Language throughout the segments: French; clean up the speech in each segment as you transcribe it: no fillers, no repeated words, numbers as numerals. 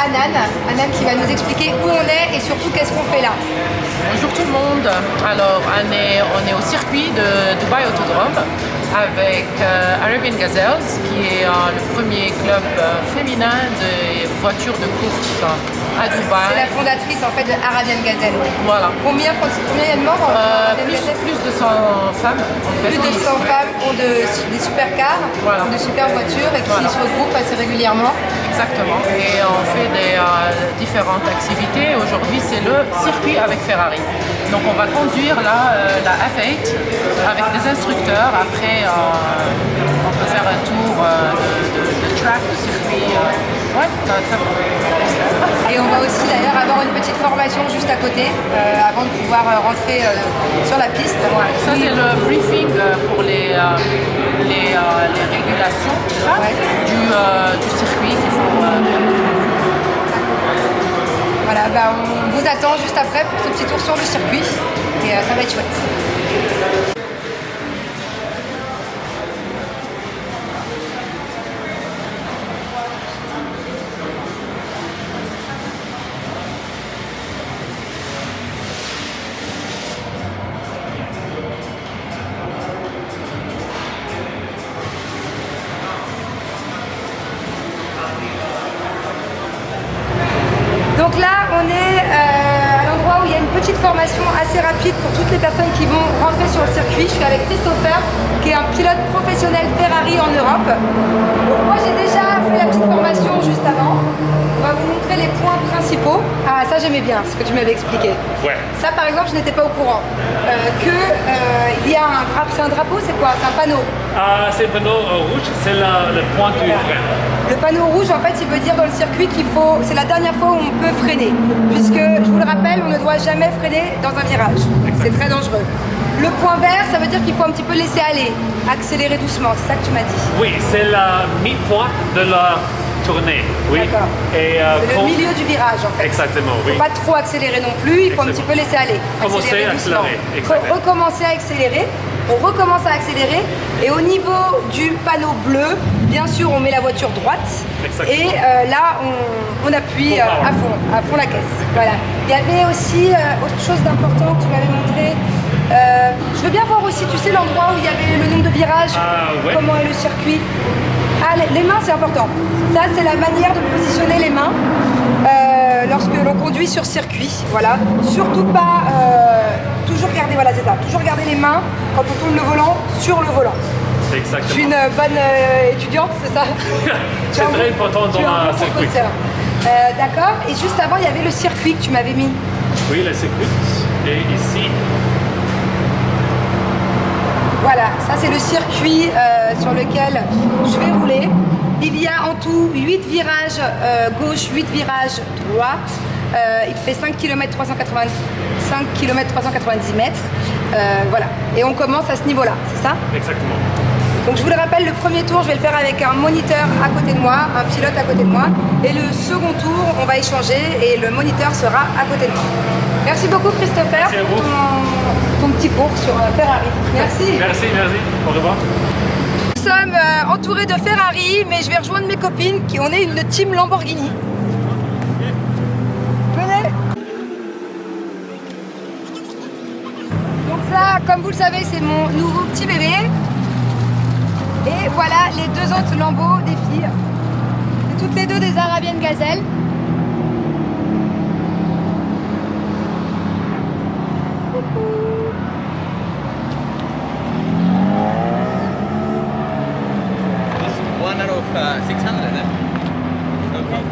Anan qui va nous expliquer où on est et surtout qu'est-ce qu'on fait là. Bonjour tout le monde. Alors on est au circuit de Dubai Autodrome avec Arabian Gazelles qui est le premier club féminin de voitures de course à Dubaï. C'est la fondatrice en fait de Arabian Gazelle. Voilà. Combien il y a de membres plus de 100 femmes en fait. Plus de 100 femmes qui ont des supercars, voilà. de super voitures et qui se regroupent assez régulièrement. Exactement. Et on fait des différentes activités. Aujourd'hui c'est le circuit avec Ferrari. Donc on va conduire là la F8 avec des instructeurs. Après on peut faire un tour de track, de circuit. Ouais, et on va aussi d'ailleurs avoir une petite formation juste à côté avant de pouvoir rentrer sur la piste. Ouais, ça c'est le briefing pour les régulations du circuit qu'il faut. Voilà, on vous attend juste après pour ce petit tour sur le circuit et ça va être chouette. Donc là, on est à l'endroit où il y a une petite formation assez rapide pour toutes les personnes qui vont rentrer sur le circuit. Je suis avec Christopher, qui est un pilote professionnel Ferrari en Europe. Donc moi, j'ai déjà fait la petite formation juste avant. On va vous montrer les points principaux. Ah, ça j'aimais bien, ce que tu m'avais expliqué. Ouais. Ça, par exemple, je n'étais pas au courant. Il y a c'est un drapeau, c'est quoi? C'est un panneau. C'est le panneau rouge, c'est le point du frein. Le panneau rouge, en fait, il veut dire dans le circuit qu'il faut, c'est la dernière fois où on peut freiner. Puisque, je vous le rappelle, on ne doit jamais freiner dans un virage. C'est très dangereux. Le point vert, ça veut dire qu'il faut un petit peu laisser aller, accélérer doucement. C'est ça que tu m'as dit. Oui, c'est le mi-point de la tournée. Oui. D'accord. C'est le milieu du virage, en fait. Exactement, oui. Il ne faut pas trop accélérer non plus, il faut un petit peu laisser aller. Commencer à accélérer. Il faut recommencer à accélérer. On recommence à accélérer et au niveau du panneau bleu, bien sûr on met la voiture droite. Exactement. Et là on appuie à fond la caisse. Voilà. Il y avait aussi autre chose d'important que tu m'avais montré. Je veux bien voir aussi, tu sais, l'endroit où il y avait le nombre de virages, ouais. Comment est le circuit. Ah, les mains, c'est important. Ça, c'est la manière de positionner les mains lorsque l'on conduit sur circuit. Voilà. Surtout pas toujours garder, voilà, c'est ça. Toujours garder les mains quand on tourne le volant sur le volant. Exactement. Je suis une bonne étudiante, c'est ça? C'est très important dans un circuit. D'accord. Et juste avant, il y avait le circuit que tu m'avais mis. Oui, le circuit. Et ici. Voilà, ça c'est le circuit sur lequel je vais rouler. Il y a en tout 8 virages gauche, 8 virages droite. Il fait 5 km 390 mètres. Voilà. Et on commence à ce niveau-là, c'est ça? Exactement. Donc je vous le rappelle, le premier tour, je vais le faire avec un moniteur à côté de moi, un pilote à côté de moi. Et le second tour, on va échanger et le moniteur sera à côté de moi. Merci beaucoup Christopher pour ton petit cours sur Ferrari. Merci. Merci. Au revoir. Nous sommes entourés de Ferrari, mais je vais rejoindre mes copines, on est une team Lamborghini. Venez. Donc ça, comme vous le savez, c'est mon nouveau petit bébé. Et voilà les deux autres Lambeaux des filles. C'est toutes les deux des Arabian Gazelle. One out of 600 then? Okay.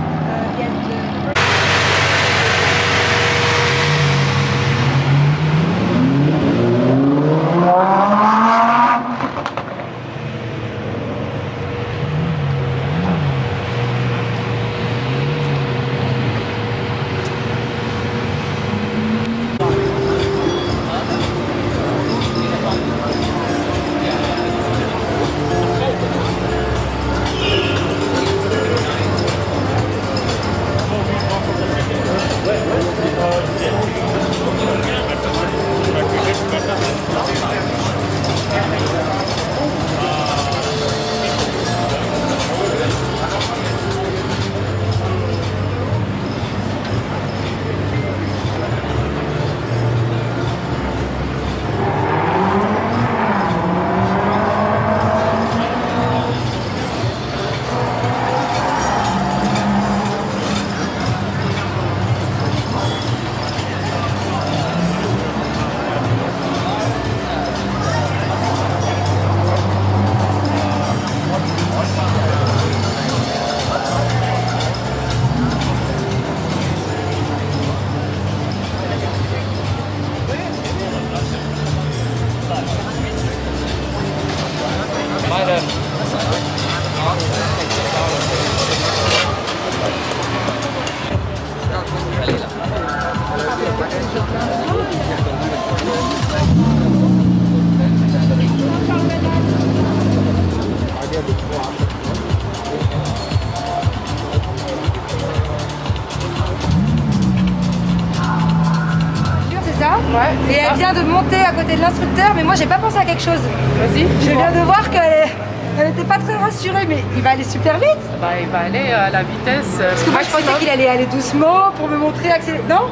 Ouais, Et elle vient de monter à côté de l'instructeur, mais moi j'ai pas pensé à quelque chose. Vas-y. Je viens de voir qu'elle était pas très rassurée, mais il va aller super vite. Bah, il va aller à la vitesse. Parce que moi je pensais qu'il allait aller doucement pour me montrer accélérer. Non.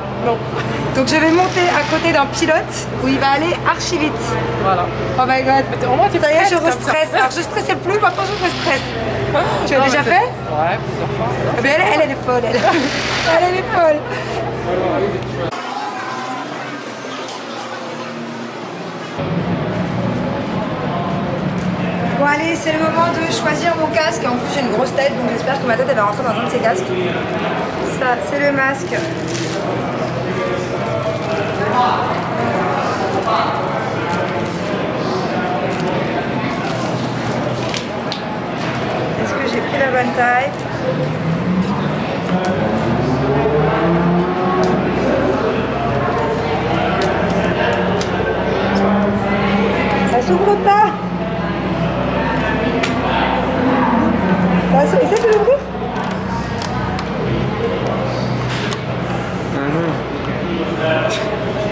Donc je vais monter à côté d'un pilote où il va aller archi vite. Voilà. Oh my god. Au moins, tu Ça y est, je prêtes comme restresse. ça. Alors je stressais plus, maintenant je me stresse. Tu as Non, déjà mais fait? Ouais, plusieurs fois. Mais elle est folle, elle. Elle est folle. Bon allez, c'est le moment de choisir mon casque. En plus j'ai une grosse tête, donc j'espère que ma tête elle va rentrer dans un de ces casques. Ça, c'est le masque. Est-ce que j'ai pris la bonne taille? Ça s'ouvre pas. Essaie de l'ouvrir.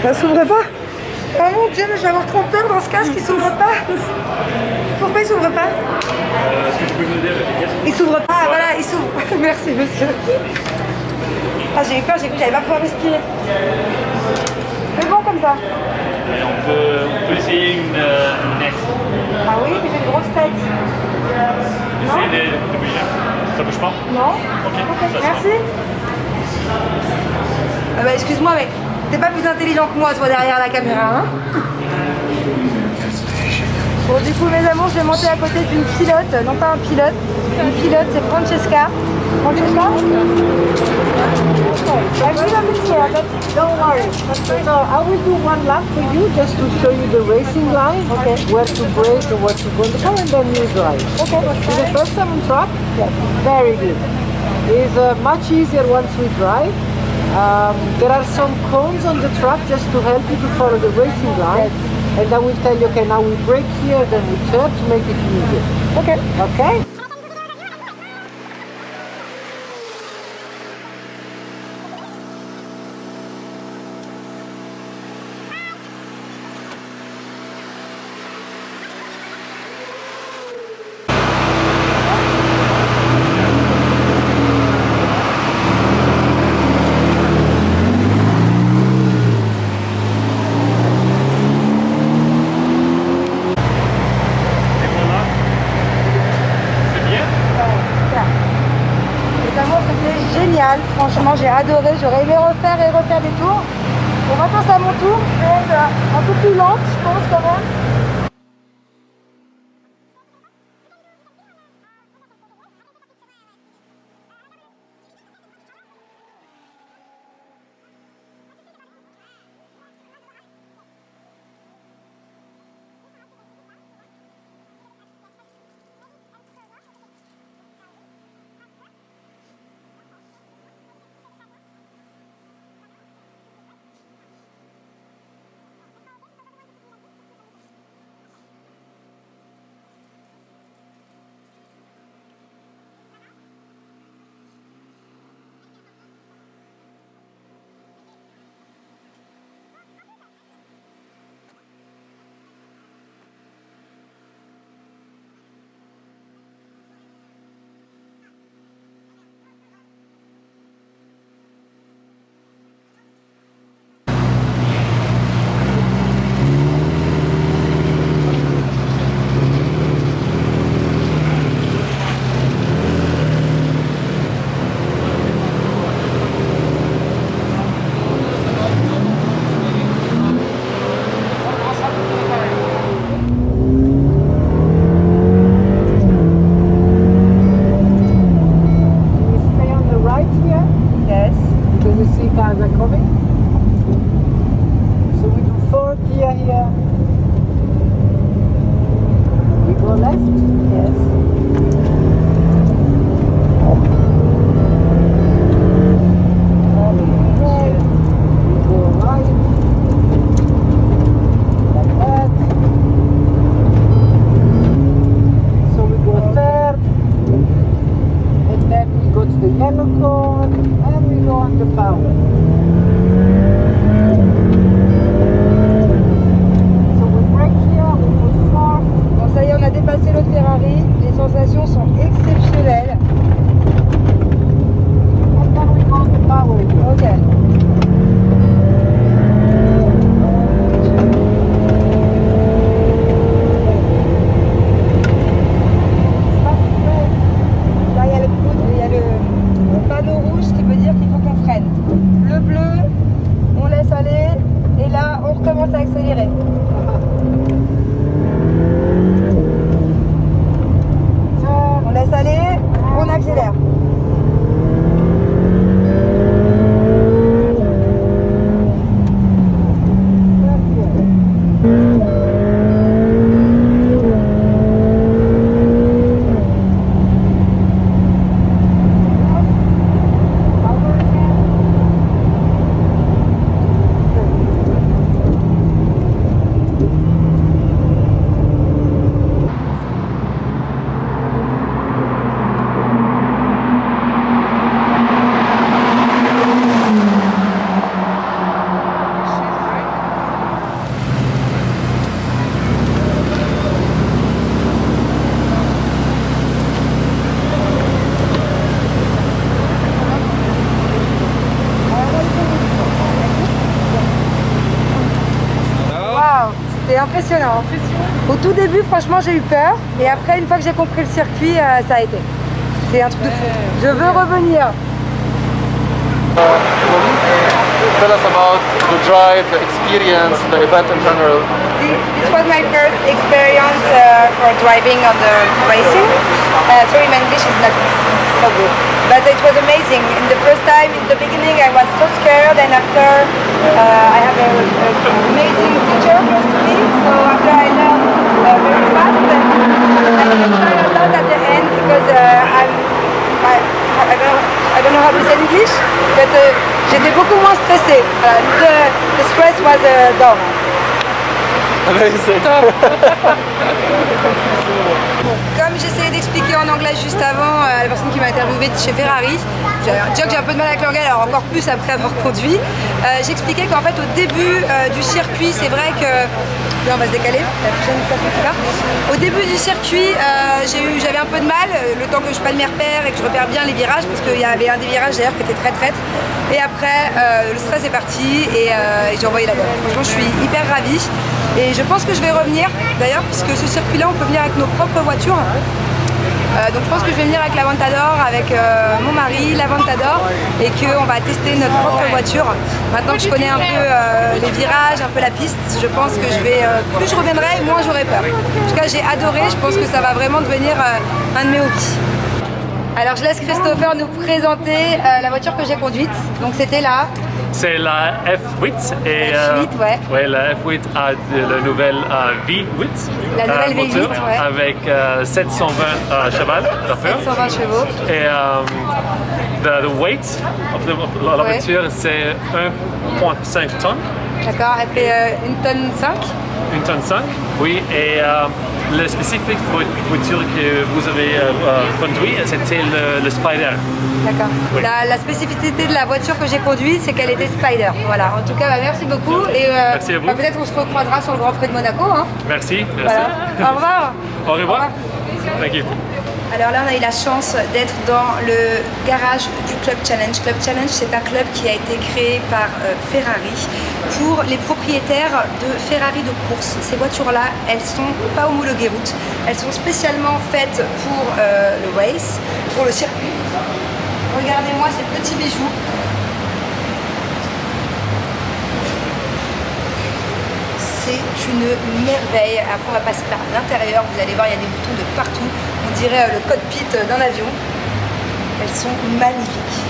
Ça s'ouvre pas. Oh mon dieu, mais je vais avoir trop peur dans ce casque, il s'ouvre pas. Pourquoi il s'ouvre pas? Il s'ouvre pas, voilà, il s'ouvre. Merci monsieur. Ah j'ai eu peur, j'ai cru que j'allais pas pouvoir respirer. C'est bon comme ça. Et on peut essayer une NES. Ah oui, mais j'ai une grosse tête. Essayez de bouger. Ça bouge pas? Non. Ok, ça se Merci. Ah bah excuse-moi, mais t'es pas plus intelligent que moi, toi, derrière la caméra, hein? Bon, du coup, mes amours, je vais monter à côté d'une pilote, non pas un pilote. Une pilote, c'est Francesca. Francesca? I will understand, but don't worry. So I will do one lap for you just to show you the racing line, where to brake and where to go in the car, and then you drive. Okay. Is the first time on track? Yes. Very good. It's much easier once we drive. There are some cones on the track just to help you to follow the racing line. Yes. And then we tell you, okay, now we brake here, then we turn to make it easier. Okay. Okay? Génial, franchement j'ai adoré, j'aurais aimé refaire des tours. Bon maintenant c'est à mon tour, je vais être un peu plus lente je pense quand même. yellow cone, and we go on the power. Ferrari, les sensations sont exceptionnelles. Ok. Là, il y a le panneau rouge qui veut dire qu'il faut qu'on freine. Le bleu, on laisse aller et là, on recommence à accélérer. On laisse aller, on accélère. C'était impressionnant. Au tout début, franchement, j'ai eu peur. Et après, une fois que j'ai compris le circuit, ça a été. C'est un truc de fou. Je veux revenir. Tell us about the drive, the experience, the event in general. This was my first experience for driving on the racing. Sorry, my English is not so good. But it was amazing. In the first time, in the beginning, I was so scared. And after, I have an amazing teacher close to me. So after I learned very fast. And I enjoyed a lot at the end because I don't know how to say in English, but j'étais beaucoup moins stressée. The stress was down. Amazing. Comme j'essayais d'expliquer en anglais juste avant à la personne qui m'a interviewé chez Ferrari, déjà que j'ai un peu de mal avec l'anglais, alors encore plus après avoir conduit, j'expliquais qu'en fait au début du circuit, c'est vrai que... Là on va se décaler, la prochaine personne qui va. Au début du circuit, j'avais un peu de mal, le temps que je prenne mes repères et que je repère bien les virages, parce qu'il y avait un des virages d'ailleurs qui était très traître. Et après, le stress est parti et j'ai envoyé la bonne. Franchement, je suis hyper ravie. Et je pense que je vais revenir, d'ailleurs, puisque ce circuit-là, on peut venir avec nos propres voitures. Donc je pense que je vais venir avec l'Aventador, avec mon mari, l'Aventador, et qu'on va tester notre propre voiture. Maintenant que je connais un peu les virages, un peu la piste, je pense que je vais, plus je reviendrai, moins j'aurai peur. En tout cas, j'ai adoré, je pense que ça va vraiment devenir un de mes hobbies. Alors je laisse Christopher nous présenter la voiture que j'ai conduite. Donc c'était là. C'est la F8 et F8, ouais. Ouais, la F8 a la nouvelle V8, La nouvelle V8, moteur, ouais. avec 720 cheval d'affaires. 720 chevaux. Et the weight of la Ouais. voiture, c'est 1,5 tonnes. D'accord, elle fait 1,5 tonne. 1 tonne 5, oui. Et le spécifique voiture que vous avez conduit, c'était le Spider. D'accord. Oui. La spécificité de la voiture que j'ai conduite, c'est qu'elle était Spider. Voilà. En tout cas, merci beaucoup. Et Merci à vous. peut-être on se recroisera sur le Grand Prix de Monaco. Hein. Merci. Voilà. Au revoir. Au revoir. Thank you. Alors là, on a eu la chance d'être dans le garage du Club Challenge. Club Challenge, c'est un club qui a été créé par Ferrari pour les propriétaires de Ferrari de course. Ces voitures-là, elles sont pas homologuées route. Elles sont spécialement faites pour le race, pour le circuit. Regardez-moi ces petits bijoux. C'est une merveille. Après, on va passer par l'intérieur. Vous allez voir, il y a des boutons de partout. On dirait le cockpit d'un avion. Elles sont magnifiques.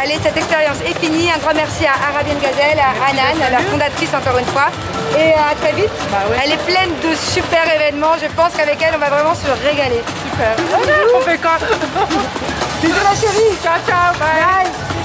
Allez, cette expérience est finie. Un grand merci à Arabian Gazelle, à Hanan, la fondatrice encore une fois. Et à très vite. Elle est pleine de super événements. Je pense qu'avec elle, on va vraiment se régaler. Super. On fait quoi? Bisous la chérie. Ciao, ciao, bye. Bye.